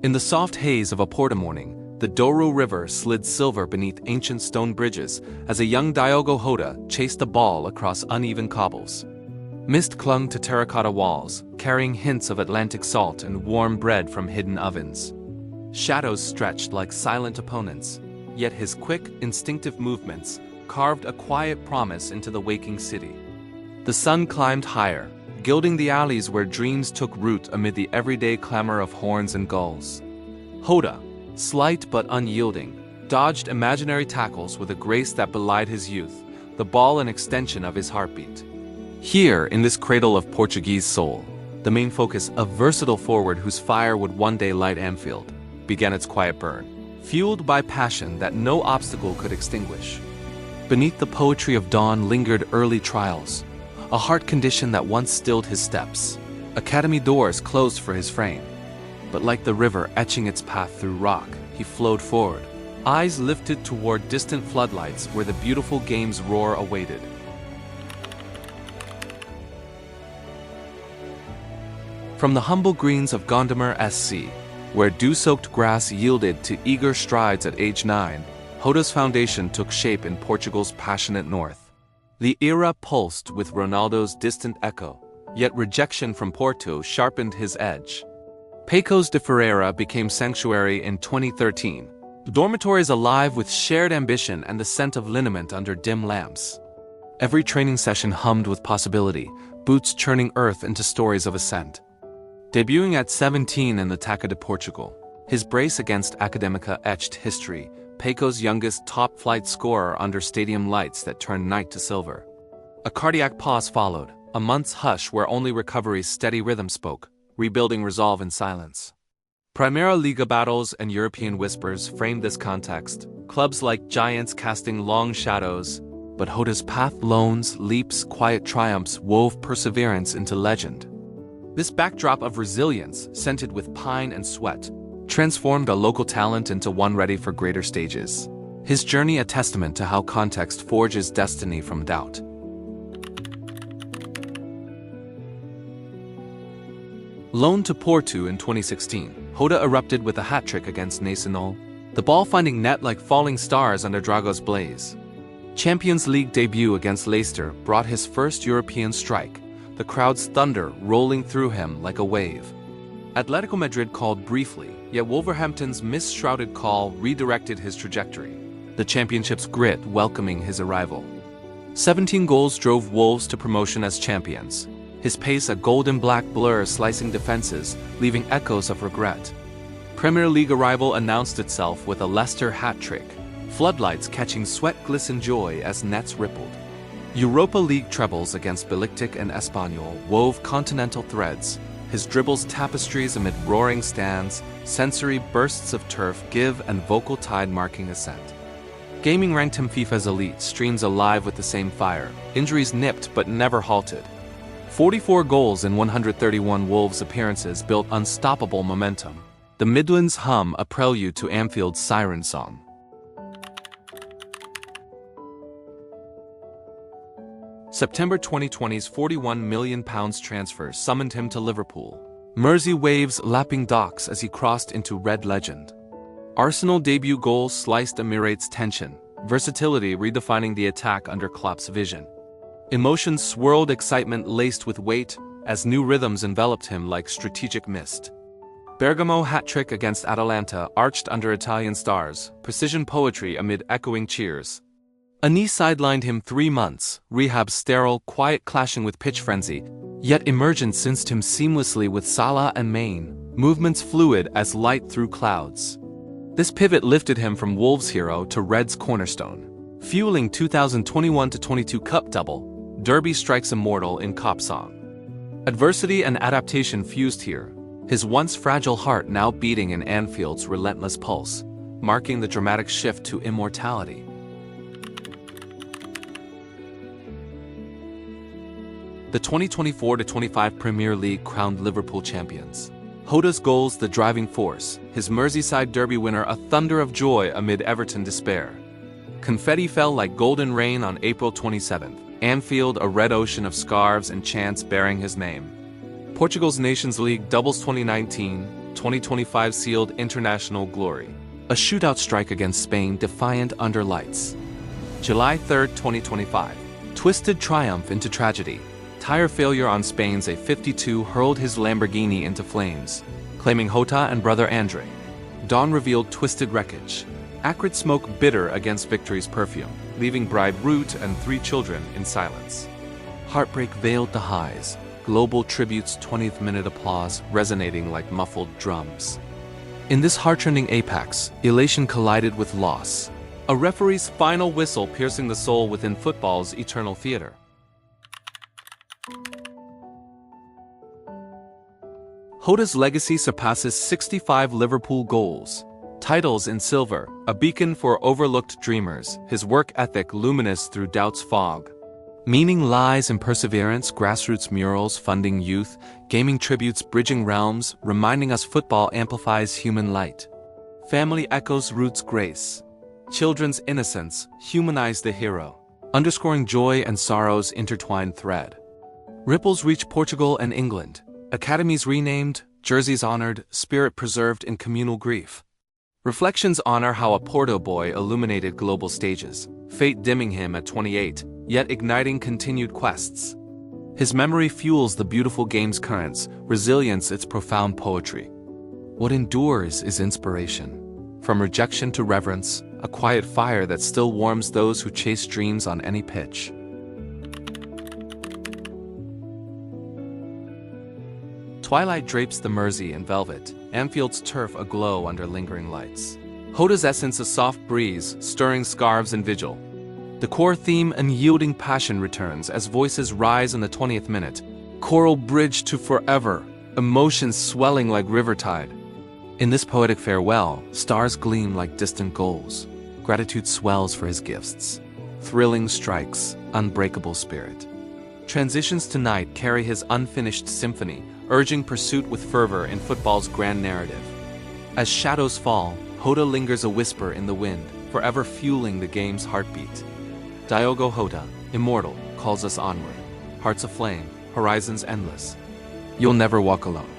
In the soft haze of a Porto morning, the Douro River slid silver beneath ancient stone bridges as a young Diogo Jota chased the ball across uneven cobbles. Mist clung to terracotta walls, carrying hints of Atlantic salt and warm bread from hidden ovens. Shadows stretched like silent opponents, yet his quick, instinctive movements carved a quiet promise into the waking city. The sun climbed higher, gilding the alleys where dreams took root amid the everyday clamor of horns and gulls. Jota, slight but unyielding, dodged imaginary tackles with a grace that belied his youth, the ball an extension of his heartbeat. Here, in this cradle of Portuguese soul, the main focus, a versatile forward whose fire would one day light Anfield, began its quiet burn, fueled by passion that no obstacle could extinguish. Beneath the poetry of dawn lingered early trials, a heart condition that once stilled his steps. Academy doors closed for his frame, but like the river etching its path through rock, he flowed forward, eyes lifted toward distant floodlights where the beautiful game's roar awaited. From the humble greens of Gondomar SC, where dew-soaked grass yielded to eager strides at age 9, Jota's foundation took shape in Portugal's passionate north. The era pulsed with Ronaldo's distant echo, yet rejection from Porto sharpened his edge. Pecos de Ferreira became sanctuary in 2013, dormitories alive with shared ambition and the scent of liniment under dim lamps. Every training session hummed with possibility, boots churning earth into stories of ascent. Debuting at 17 in the Taça de Portugal, his brace against Académica etched history, Pecos' youngest top-flight scorer under stadium lights that turned night to silver. A cardiac pause followed, a month's hush where only recovery's steady rhythm spoke, rebuilding resolve in silence. Primeira Liga battles and European whispers framed this context, clubs like giants casting long shadows, but Jota's path, loans, leaps, quiet triumphs wove perseverance into legend. This backdrop of resilience, scented with pine and sweat, transformed a local talent into one ready for greater stages. His journey a testament to how context forges destiny from doubt. Loaned to Porto in 2016, Jota erupted with a hat-trick against Nacional, the ball finding net like falling stars under Drago's blaze. Champions League debut against Leicester brought his first European strike, the crowd's thunder rolling through him like a wave. Atletico Madrid called briefly, yet Wolverhampton's mist-shrouded call redirected his trajectory, the championship's grit welcoming his arrival. 17 goals drove Wolves to promotion as champions, his pace a golden-black blur slicing defenses, leaving echoes of regret. Premier League arrival announced itself with a Leicester hat-trick, floodlights catching sweat-glistened joy as nets rippled. Europa League trebles against Besiktas and Espanyol wove continental threads, his dribbles tapestries amid roaring stands, sensory bursts of turf give and vocal tide marking ascent. Gaming ranked him FIFA's elite, streams alive with the same fire, injuries nipped but never halted. 44 goals in 131 Wolves appearances built unstoppable momentum. The Midlands hum a prelude to Anfield's siren song. September 2020's £41 million transfer summoned him to Liverpool. Mersey waves lapping docks as he crossed into red legend. Arsenal debut goal sliced Emirates' tension, versatility redefining the attack under Klopp's vision. Emotions swirled, excitement laced with weight as new rhythms enveloped him like strategic mist. Bergamo hat-trick against Atalanta arched under Italian stars, precision poetry amid echoing cheers. A knee sidelined him 3 months, rehab sterile, quiet clashing with pitch frenzy, yet emergence cinched him seamlessly with Salah and Maine, movements fluid as light through clouds. This pivot lifted him from Wolves' hero to Reds' cornerstone, fueling 2021-22 Cup double, Derby strikes immortal in Cop song. Adversity and adaptation fused here, his once fragile heart now beating in Anfield's relentless pulse, marking the dramatic shift to immortality. The 2024-25 Premier League crowned Liverpool champions. Jota's goals the driving force, his Merseyside derby winner a thunder of joy amid Everton despair. Confetti fell like golden rain on April 27th, Anfield a red ocean of scarves and chants bearing his name. Portugal's Nations League doubles 2019, 2025 sealed international glory. A shootout strike against Spain defiant under lights. July 3, 2025. Twisted triumph into tragedy. Tire failure on Spain's A52 hurled his Lamborghini into flames, claiming Jota and brother Andre. Dawn revealed twisted wreckage. Acrid smoke bitter against victory's perfume, leaving bride Ruth and 3 children in silence. Heartbreak veiled the highs. Global tribute's 20th minute applause resonating like muffled drums. In this heart-rending apex, elation collided with loss. A referee's final whistle piercing the soul within football's eternal theater. Jota's legacy surpasses 65 Liverpool goals. Titles in silver, a beacon for overlooked dreamers, his work ethic luminous through doubt's fog. Meaning lies in perseverance, grassroots murals funding youth, gaming tributes bridging realms, reminding us football amplifies human light. Family echoes roots grace. Children's innocence humanize the hero, underscoring joy and sorrow's intertwined thread. Ripples reach Portugal and England. Academies renamed, jerseys honored, spirit preserved in communal grief. Reflections honor how a Porto boy illuminated global stages, fate dimming him at 28, yet igniting continued quests. His memory fuels the beautiful game's currents, resilience its profound poetry. What endures is inspiration. From rejection to reverence, a quiet fire that still warms those who chase dreams on any pitch. Twilight drapes the Mersey in velvet, Anfield's turf aglow under lingering lights. Jota's essence a soft breeze, stirring scarves and vigil. The core theme, unyielding passion, returns as voices rise in the 20th minute. Choral bridge to forever, emotions swelling like river tide. In this poetic farewell, stars gleam like distant goals. Gratitude swells for his gifts. Thrilling strikes, unbreakable spirit. Transitions tonight carry his unfinished symphony, urging pursuit with fervor in football's grand narrative. As shadows fall, Jota lingers a whisper in the wind, forever fueling the game's heartbeat. Diogo Jota, immortal, calls us onward. Hearts aflame, horizons endless. You'll never walk alone.